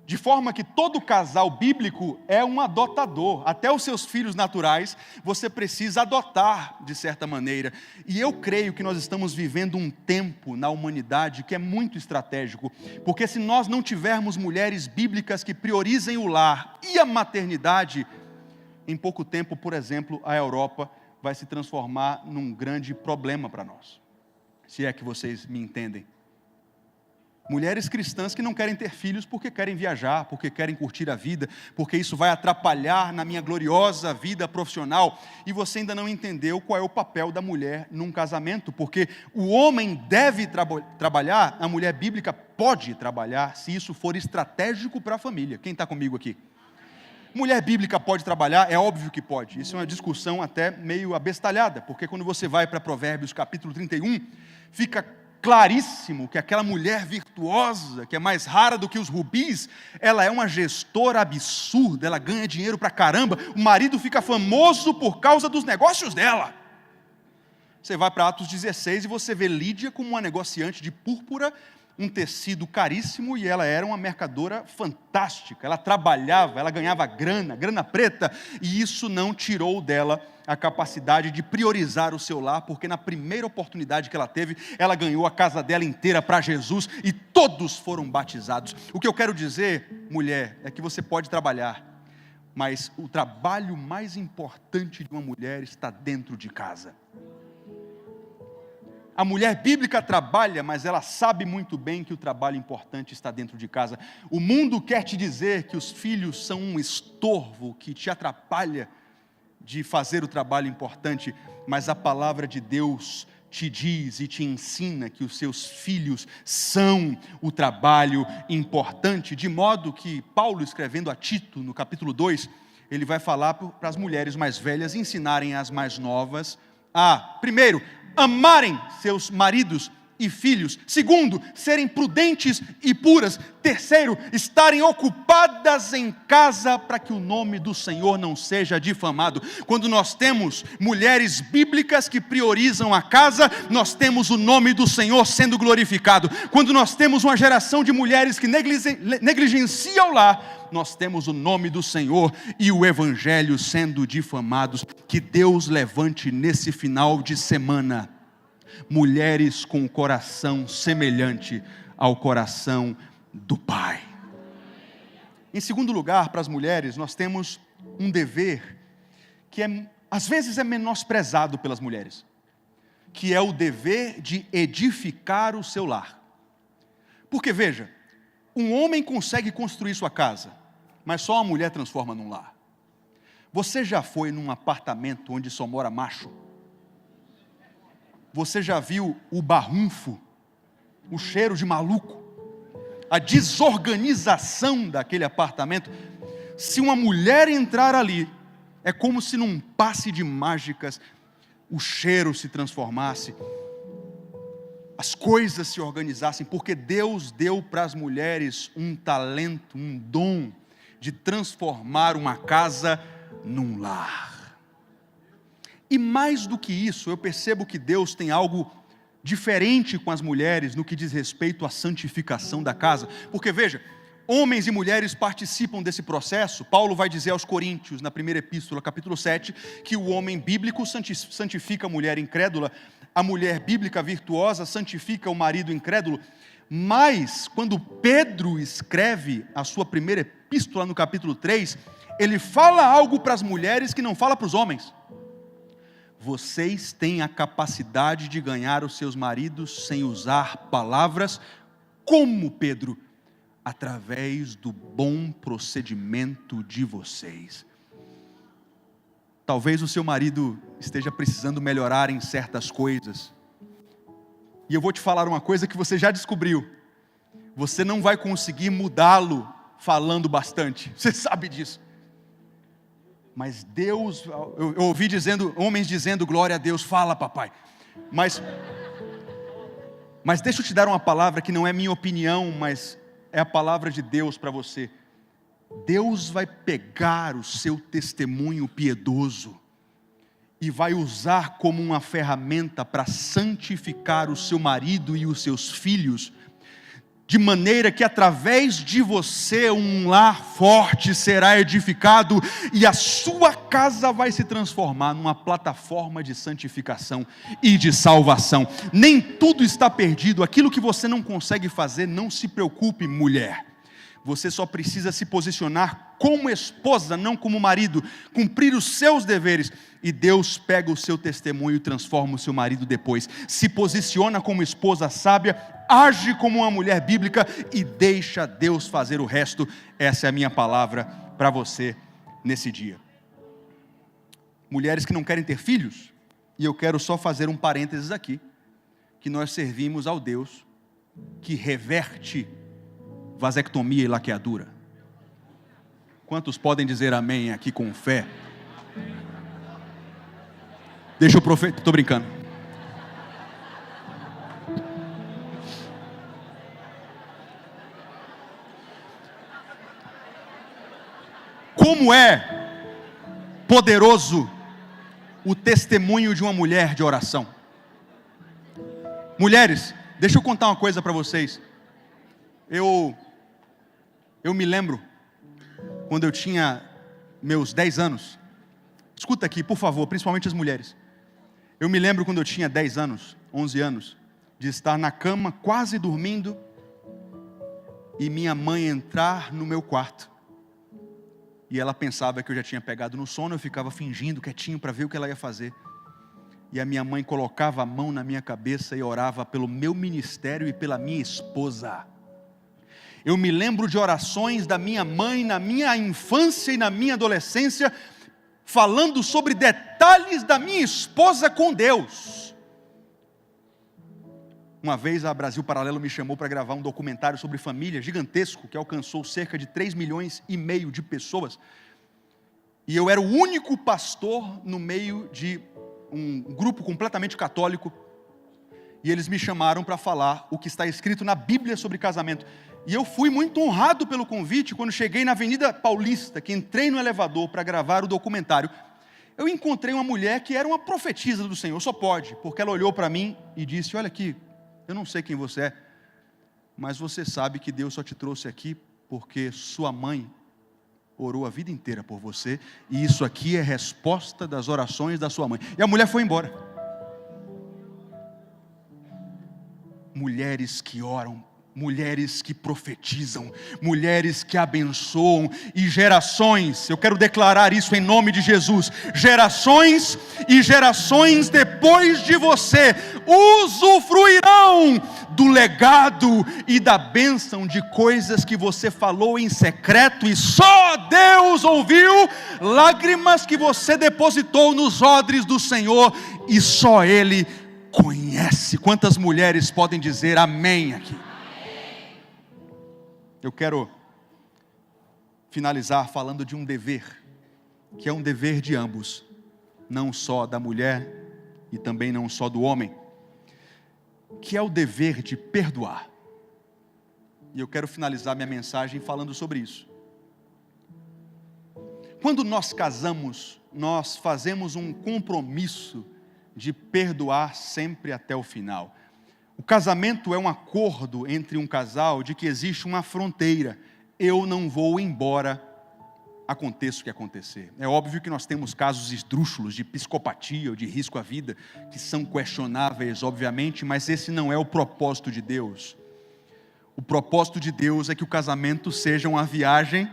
De forma que todo casal bíblico é um adotador. Até os seus filhos naturais, você precisa adotar de certa maneira. E eu creio que nós estamos vivendo um tempo na humanidade que é muito estratégico. Porque se nós não tivermos mulheres bíblicas que priorizem o lar e a maternidade, em pouco tempo, por exemplo, a Europa vai se transformar num grande problema para nós. Se é que vocês me entendem. Mulheres cristãs que não querem ter filhos porque querem viajar, porque querem curtir a vida, porque isso vai atrapalhar na minha gloriosa vida profissional. E você ainda não entendeu qual é o papel da mulher num casamento, porque o homem deve trabalhar, a mulher bíblica pode trabalhar, se isso for estratégico para a família. Quem está comigo aqui? Mulher bíblica pode trabalhar? É óbvio que pode. Isso é uma discussão até meio abestalhada, porque quando você vai para Provérbios capítulo 31, fica claríssimo que aquela mulher virtuosa, que é mais rara do que os rubis, ela é uma gestora absurda, ela ganha dinheiro pra caramba, o marido fica famoso por causa dos negócios dela. Você vai para Atos 16 e você vê Lídia como uma negociante de púrpura, um tecido caríssimo, e ela era uma mercadora fantástica, ela trabalhava, ela ganhava grana preta, e isso não tirou dela a capacidade de priorizar o seu lar, porque na primeira oportunidade que ela teve, ela ganhou a casa dela inteira para Jesus, e todos foram batizados. O que eu quero dizer, mulher, é que você pode trabalhar, mas o trabalho mais importante de uma mulher está dentro de casa. A mulher bíblica trabalha, mas ela sabe muito bem que o trabalho importante está dentro de casa. O mundo quer te dizer que os filhos são um estorvo que te atrapalha de fazer o trabalho importante, mas a palavra de Deus te diz e te ensina que os seus filhos são o trabalho importante, de modo que Paulo, escrevendo a Tito, no capítulo 2, ele vai falar para as mulheres mais velhas ensinarem as mais novas a, primeiro, amarem seus maridos e filhos. Segundo, serem prudentes e puras. Terceiro, estarem ocupadas em casa para que o nome do Senhor não seja difamado. Quando nós temos mulheres bíblicas que priorizam a casa, nós temos o nome do Senhor sendo glorificado. Quando nós temos uma geração de mulheres que negligenciam o lar, nós temos o nome do Senhor e o Evangelho sendo difamados. Que Deus levante nesse final de semana mulheres com o coração semelhante ao coração do Pai. Em segundo lugar, para as mulheres, nós temos um dever que às vezes é menosprezado pelas mulheres, que é o dever de edificar o seu lar. Porque veja, um homem consegue construir sua casa, mas só uma mulher transforma num lar. Você já foi num apartamento onde só mora macho? Você já viu o barrunfo, o cheiro de maluco, a desorganização daquele apartamento? Se uma mulher entrar ali, é como se num passe de mágicas o cheiro se transformasse, as coisas se organizassem, porque Deus deu para as mulheres um talento, um dom de transformar uma casa num lar. E mais do que isso, eu percebo que Deus tem algo diferente com as mulheres no que diz respeito à santificação da casa. Porque veja, homens e mulheres participam desse processo. Paulo vai dizer aos Coríntios, na primeira epístola, capítulo 7, que o homem bíblico santifica a mulher incrédula. a mulher bíblica virtuosa santifica o marido incrédulo. Mas, quando Pedro escreve a sua primeira epístola no capítulo 3, ele fala algo para as mulheres que não fala para os homens. Vocês têm a capacidade de ganhar os seus maridos sem usar palavras, como Pedro, através do bom procedimento de vocês. Talvez o seu marido esteja precisando melhorar em certas coisas. E eu vou te falar uma coisa que você já descobriu. Você não vai conseguir mudá-lo falando bastante. Você sabe disso. Mas Deus, eu ouvi homens dizendo, glória a Deus, fala papai. Mas deixa eu te dar uma palavra que não é minha opinião, mas é a palavra de Deus para você. Deus vai pegar o seu testemunho piedoso e vai usar como uma ferramenta para santificar o seu marido e os seus filhos, de maneira que através de você um lar forte será edificado e a sua casa vai se transformar numa plataforma de santificação e de salvação. Nem tudo está perdido. Aquilo que você não consegue fazer, não se preocupe, mulher. Você só precisa se posicionar como esposa, não como marido, cumprir os seus deveres, e Deus pega o seu testemunho e transforma o seu marido depois. Se posiciona como esposa sábia, age como uma mulher bíblica e deixa Deus fazer o resto. Essa é a minha palavra para você nesse dia. Mulheres que não querem ter filhos, e eu quero só fazer um parênteses aqui, que nós servimos ao Deus que reverte vasectomia e laqueadura. Quantos podem dizer amém aqui com fé? Deixa eu profetizar, estou brincando. Como é poderoso o testemunho de uma mulher de oração. Mulheres, deixa eu contar uma coisa para vocês. Eu me lembro, quando eu tinha meus 10 anos, escuta aqui, por favor, principalmente as mulheres. Eu me lembro quando eu tinha 10 anos, 11 anos, de estar na cama, quase dormindo, e minha mãe entrar no meu quarto. E ela pensava que eu já tinha pegado no sono, eu ficava fingindo quietinho para ver o que ela ia fazer. E a minha mãe colocava a mão na minha cabeça e orava pelo meu ministério e pela minha esposa. Eu me lembro de orações da minha mãe na minha infância e na minha adolescência, falando sobre detalhes da minha esposa com Deus. Uma vez a Brasil Paralelo me chamou para gravar um documentário sobre família gigantesco, que alcançou cerca de 3,5 milhões de pessoas. E eu era o único pastor no meio de um grupo completamente católico. E eles me chamaram para falar o que está escrito na Bíblia sobre casamento. E eu fui muito honrado pelo convite. Quando cheguei na Avenida Paulista, que entrei no elevador para gravar o documentário, eu encontrei uma mulher que era uma profetisa do Senhor, só pode, porque ela olhou para mim e disse: olha aqui, eu não sei quem você é, mas você sabe que Deus só te trouxe aqui porque sua mãe orou a vida inteira por você, e isso aqui é resposta das orações da sua mãe. E a mulher foi embora. Mulheres que oram, mulheres que profetizam, mulheres que abençoam, e gerações, eu quero declarar isso em nome de Jesus, gerações e gerações depois de você usufruirão do legado e da bênção de coisas que você falou em secreto e só Deus ouviu, lágrimas que você depositou nos odres do Senhor e só Ele conhece. Quantas mulheres podem dizer amém aqui? Eu quero finalizar falando de um dever, que é um dever de ambos, não só da mulher e também não só do homem, que é o dever de perdoar. E eu quero finalizar minha mensagem falando sobre isso. Quando nós casamos, nós fazemos um compromisso de perdoar sempre até o final. O casamento é um acordo entre um casal de que existe uma fronteira. Eu não vou embora aconteça o que acontecer. É óbvio que nós temos casos esdrúxulos de psicopatia ou de risco à vida, que são questionáveis, obviamente, mas esse não é o propósito de Deus. O propósito de Deus é que o casamento seja uma viagem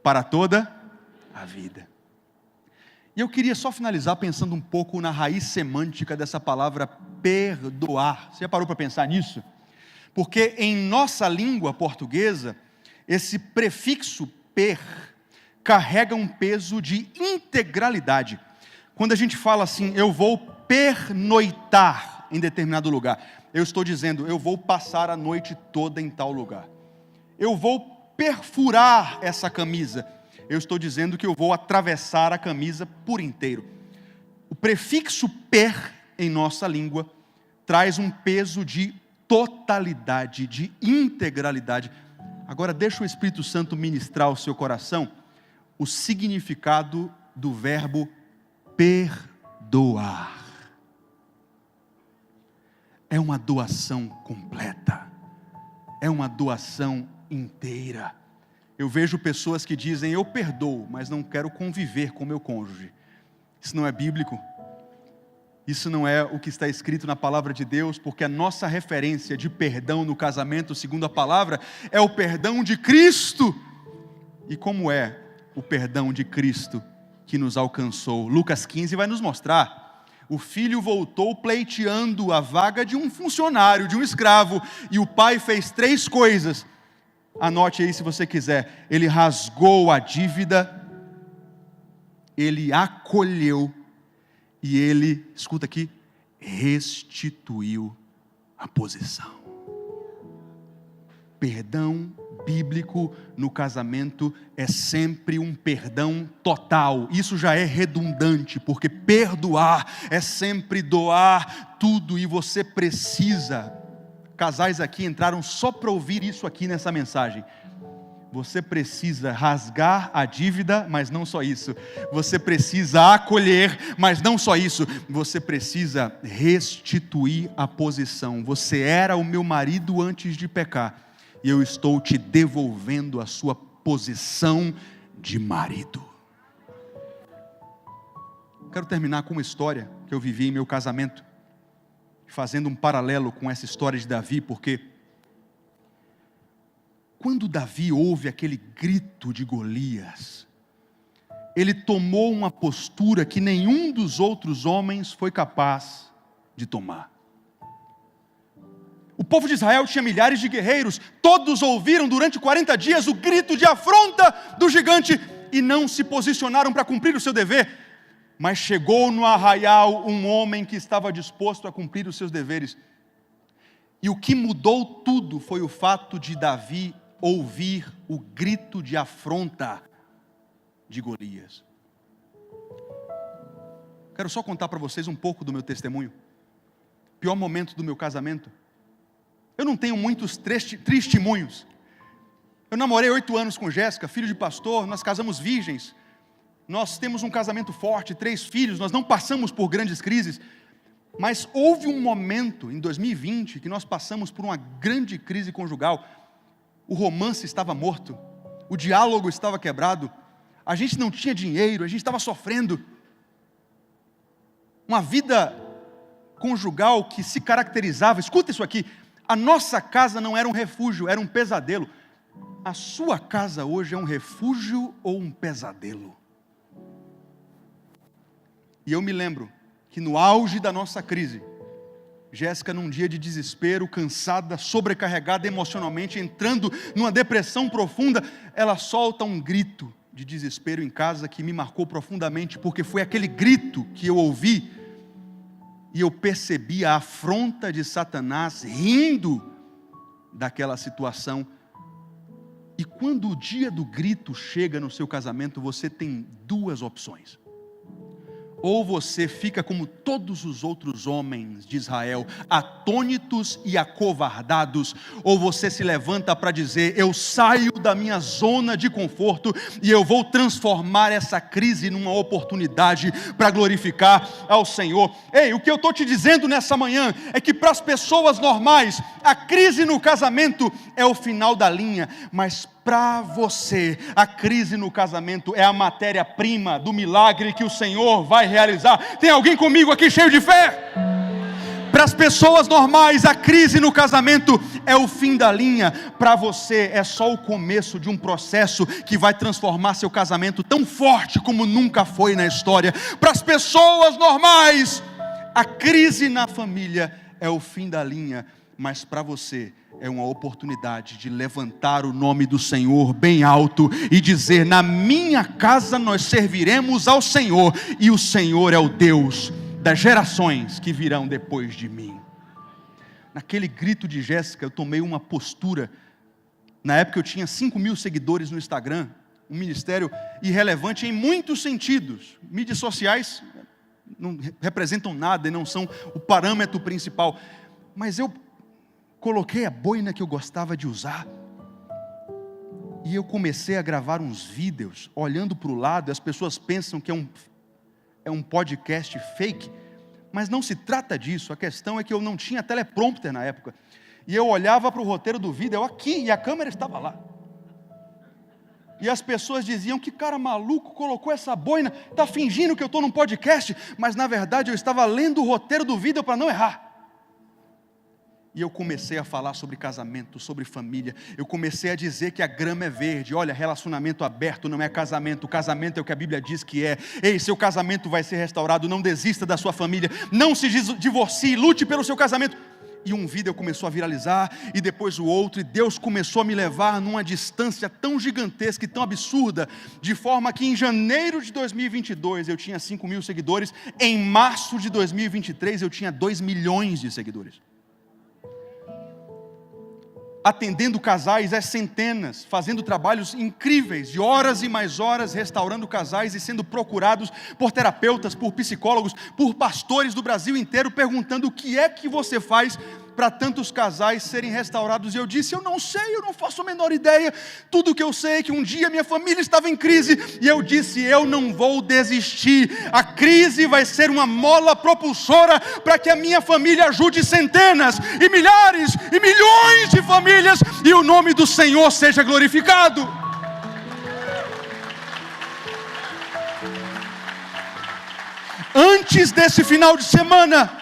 para toda a vida. E eu queria só finalizar pensando um pouco na raiz semântica dessa palavra perdoar. Você já parou para pensar nisso? Porque em nossa língua portuguesa, esse prefixo per carrega um peso de integralidade. Quando a gente fala assim, eu vou pernoitar em determinado lugar, eu estou dizendo, eu vou passar a noite toda em tal lugar. Eu vou perfurar essa camisa, eu estou dizendo que eu vou atravessar a camisa por inteiro. O prefixo per em nossa língua traz um peso de totalidade, de integralidade. Agora deixa o Espírito Santo ministrar ao seu coração o significado do verbo perdoar. É uma doação completa, é uma doação inteira. Eu vejo pessoas que dizem, eu perdoo, mas não quero conviver com meu cônjuge. Isso não é bíblico. Isso não é o que está escrito na palavra de Deus, porque a nossa referência de perdão no casamento, segundo a palavra, é o perdão de Cristo. E como é o perdão de Cristo que nos alcançou? Lucas 15 vai nos mostrar. O filho voltou pleiteando a vaga de um funcionário, de um escravo, e o pai fez 3 coisas. Anote aí se você quiser. Ele rasgou a dívida, ele acolheu, e ele, escuta aqui, restituiu a posição. Perdão bíblico no casamento é sempre um perdão total. Isso já é redundante, porque perdoar é sempre doar tudo, e você precisa. Casais aqui entraram só para ouvir isso aqui nessa mensagem. Você precisa rasgar a dívida, mas não só isso. Você precisa acolher, mas não só isso. Você precisa restituir a posição. Você era o meu marido antes de pecar, e eu estou te devolvendo a sua posição de marido. Quero terminar com uma história que eu vivi em meu casamento, fazendo um paralelo com essa história de Davi, porque quando Davi ouve aquele grito de Golias, ele tomou uma postura que nenhum dos outros homens foi capaz de tomar. O povo de Israel tinha milhares de guerreiros, todos ouviram durante 40 dias o grito de afronta do gigante e não se posicionaram para cumprir o seu dever. Mas chegou no arraial um homem que estava disposto a cumprir os seus deveres. E o que mudou tudo foi o fato de Davi ouvir o grito de afronta de Golias. Quero só contar para vocês um pouco do meu testemunho. Pior momento do meu casamento. Eu não tenho muitos testemunhos. Eu namorei 8 anos com Jéssica, filho de pastor, nós casamos virgens. Nós temos um casamento forte, 3 filhos, nós não passamos por grandes crises. Mas houve um momento, em 2020, que nós passamos por uma grande crise conjugal. O romance estava morto, o diálogo estava quebrado, a gente não tinha dinheiro, a gente estava sofrendo. Uma vida conjugal que se caracterizava, escuta isso aqui, a nossa casa não era um refúgio, era um pesadelo. A sua casa hoje é um refúgio ou um pesadelo? E eu me lembro que no auge da nossa crise, Jéssica, num dia de desespero, cansada, sobrecarregada emocionalmente, entrando numa depressão profunda, ela solta um grito de desespero em casa que me marcou profundamente, porque foi aquele grito que eu ouvi, e eu percebi a afronta de Satanás rindo daquela situação. E quando o dia do grito chega no seu casamento, você tem 2 opções. Ou você fica como todos os outros homens de Israel, atônitos e acovardados, ou você se levanta para dizer, eu saio da minha zona de conforto, e eu vou transformar essa crise numa oportunidade para glorificar ao Senhor. Ei, o que eu estou te dizendo nessa manhã, é que para as pessoas normais, a crise no casamento é o final da linha, mas para você. A crise no casamento é a matéria-prima do milagre que o Senhor vai realizar. Tem alguém comigo aqui cheio de fé? Para as pessoas normais, a crise no casamento é o fim da linha. Para você, é só o começo de um processo que vai transformar seu casamento tão forte como nunca foi na história. Para as pessoas normais, a crise na família é o fim da linha. Mas para você, é uma oportunidade de levantar o nome do Senhor bem alto e dizer: na minha casa nós serviremos ao Senhor, e o Senhor é o Deus das gerações que virão depois de mim. Naquele grito de Jéssica, eu tomei uma postura. Na época eu tinha 5.000 seguidores no Instagram, um ministério irrelevante em muitos sentidos. Mídias sociais não representam nada e não são o parâmetro principal, mas eu coloquei a boina que eu gostava de usar, e eu comecei a gravar uns vídeos, olhando para o lado. As pessoas pensam que é um podcast fake, mas não se trata disso. A questão é que eu não tinha teleprompter na época, e eu olhava para o roteiro do vídeo, eu aqui, e a câmera estava lá, e as pessoas diziam: que cara maluco colocou essa boina, está fingindo que eu estou num podcast, mas na verdade eu estava lendo o roteiro do vídeo para não errar. E eu comecei a falar sobre casamento, sobre família. Eu comecei a dizer que a grama é verde. Olha, relacionamento aberto não é casamento. O casamento é o que a Bíblia diz que é. Ei, seu casamento vai ser restaurado. Não desista da sua família. Não se divorcie. Lute pelo seu casamento. E um vídeo começou a viralizar, e depois o outro. E Deus começou a me levar numa distância tão gigantesca e tão absurda, de forma que em janeiro de 2022 eu tinha 5.000 seguidores. Em março de 2023 eu tinha 2 milhões de seguidores. Atendendo casais centenas, fazendo trabalhos incríveis, de horas e mais horas, restaurando casais e sendo procurados por terapeutas, por psicólogos, por pastores do Brasil inteiro, perguntando: o que é que você faz para tantos casais serem restaurados? E eu disse: eu não sei, eu não faço a menor ideia. Tudo que eu sei é que um dia minha família estava em crise, e eu disse: eu não vou desistir. A crise vai ser uma mola propulsora para que a minha família ajude centenas e milhares e milhões de famílias, e o nome do Senhor seja glorificado. Antes desse final de semana,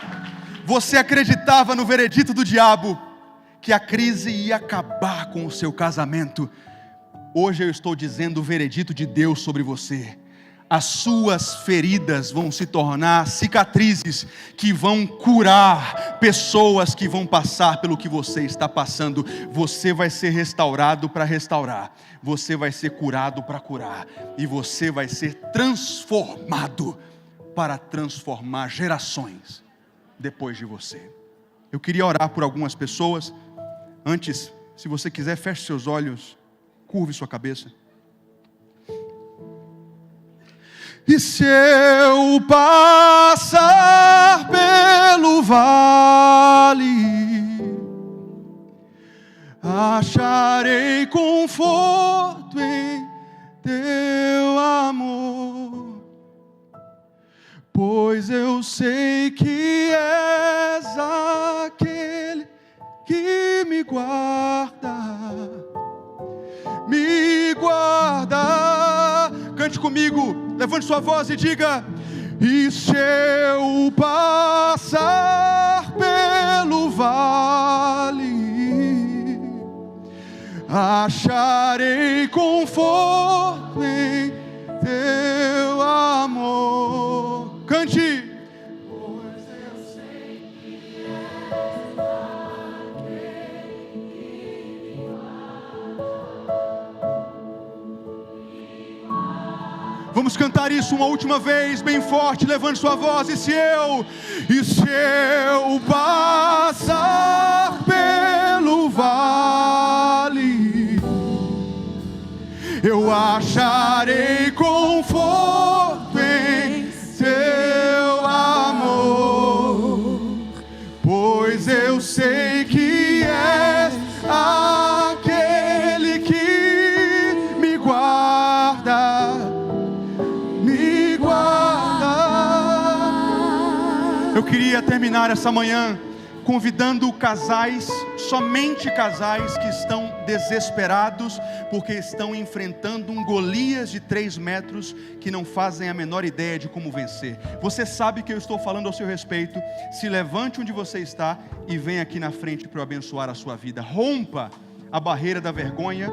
você acreditava no veredito do diabo, que a crise ia acabar com o seu casamento. Hoje eu estou dizendo o veredito de Deus sobre você. As suas feridas vão se tornar cicatrizes que vão curar pessoas que vão passar pelo que você está passando. Você vai ser restaurado para restaurar. Você vai ser curado para curar. E você vai ser transformado para transformar gerações depois de você. Eu queria orar por algumas pessoas. Antes, se você quiser, feche seus olhos, curve sua cabeça. E se eu passar pelo vale, acharei conforto em teu amor, pois eu sei que és aquele que me guarda. Cante comigo, levante sua voz e diga: e se eu passar pelo vale, acharei conforto em teu amor. Cante. Pois eu sei que és aquele que me guarda. Vamos cantar isso uma última vez, bem forte, levante sua voz. E se eu passar pelo vale, eu acharei conforto em teu amor, pois eu sei que és aquele que me guarda. Eu queria terminar essa manhã convidando casais somente casais que estão desesperados porque estão enfrentando um Golias de 3 metros que não fazem a menor ideia de como vencer. Você sabe que eu estou falando ao seu respeito. Se levante onde você está e venha aqui na frente para eu abençoar a sua vida. Rompa a barreira da vergonha,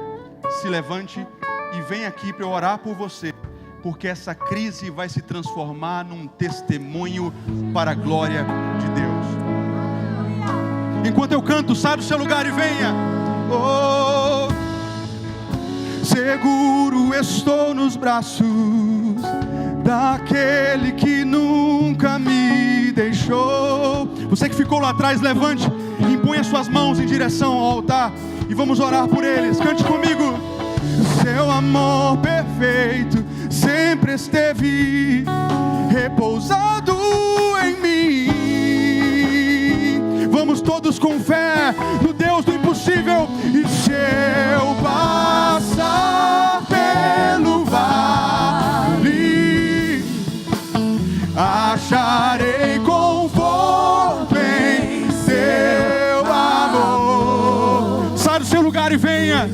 se levante e venha aqui para eu orar por você, porque essa crise vai se transformar num testemunho para a glória de Deus. Enquanto eu canto, sai do seu lugar e venha. Oh, seguro estou nos braços daquele que nunca me deixou. Você que ficou lá atrás, levante e imponha suas mãos em direção ao altar e vamos orar por eles. Cante comigo. Seu amor perfeito sempre esteve repousado em mim. Vamos todos com fé no Deus do impossível. E se eu passar pelo vale, acharei conforto em seu amor. Sai do seu lugar e venha.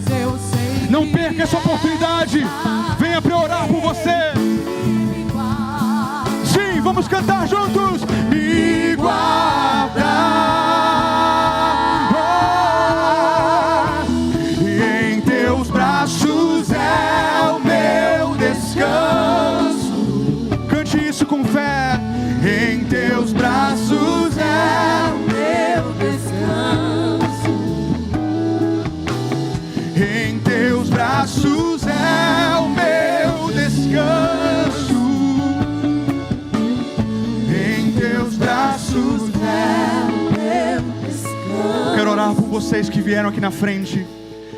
Não perca essa oportunidade. Venha para orar por você. Sim, vamos cantar juntos. Me guardar em teus braços é o meu descanso. Cante isso com fé. Em teus braços é o meu descanso. Em teus braços é o meu descanso. Em teus braços é o meu descanso. Quero orar por vocês que vieram aqui na frente.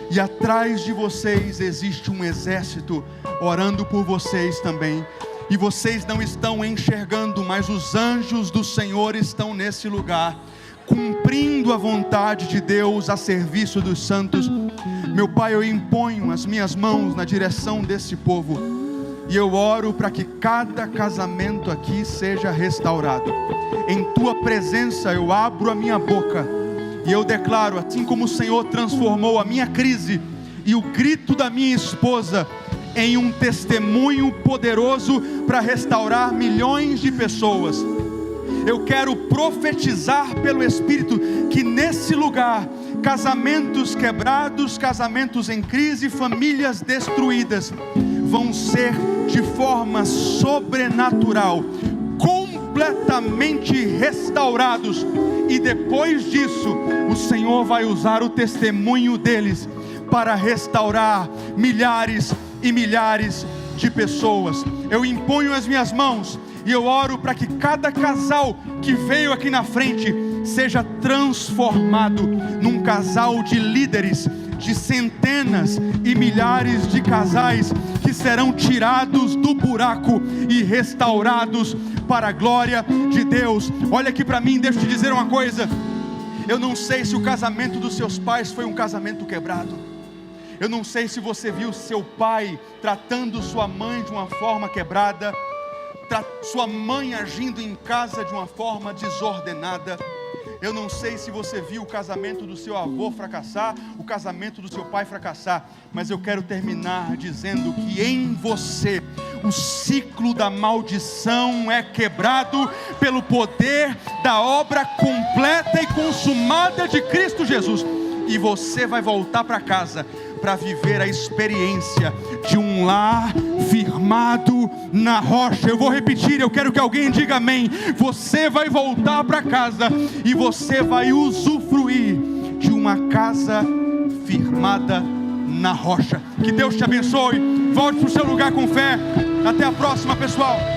E atrás de vocês existe um exército orando por vocês também. E vocês não estão enxergando, mas os anjos do Senhor estão nesse lugar, cumprindo a vontade de Deus a serviço dos santos. Meu Pai, eu imponho as minhas mãos na direção desse povo e eu oro para que cada casamento aqui seja restaurado. Em Tua presença eu abro a minha boca e eu declaro, assim como o Senhor transformou a minha crise e o grito da minha esposa em um testemunho poderoso para restaurar milhões de pessoas, eu quero profetizar pelo Espírito que nesse lugar, casamentos quebrados, casamentos em crise, famílias destruídas, vão ser de forma sobrenatural, completamente restaurados. E depois disso, o Senhor vai usar o testemunho deles para restaurar milhares e milhares de pessoas. Eu imponho as minhas mãos e eu oro para que cada casal que veio aqui na frente seja transformado num casal de líderes, de centenas e milhares de casais que serão tirados do buraco e restaurados para a glória de Deus. Olha aqui para mim, deixa eu te dizer uma coisa. Eu não sei se o casamento dos seus pais foi um casamento quebrado. Eu não sei se você viu seu pai tratando sua mãe de uma forma quebrada, sua mãe agindo em casa de uma forma desordenada. Eu não sei se você viu o casamento do seu avô fracassar, o casamento do seu pai fracassar, mas eu quero terminar dizendo que em você o ciclo da maldição é quebrado pelo poder da obra completa e consumada de Cristo Jesus. E você vai voltar para casa para viver a experiência de um lar firmado na rocha. Eu vou repetir, eu quero que alguém diga amém. Você vai voltar para casa e você vai usufruir de uma casa firmada na rocha. Que Deus te abençoe. Volte para o seu lugar com fé. Até a próxima, pessoal.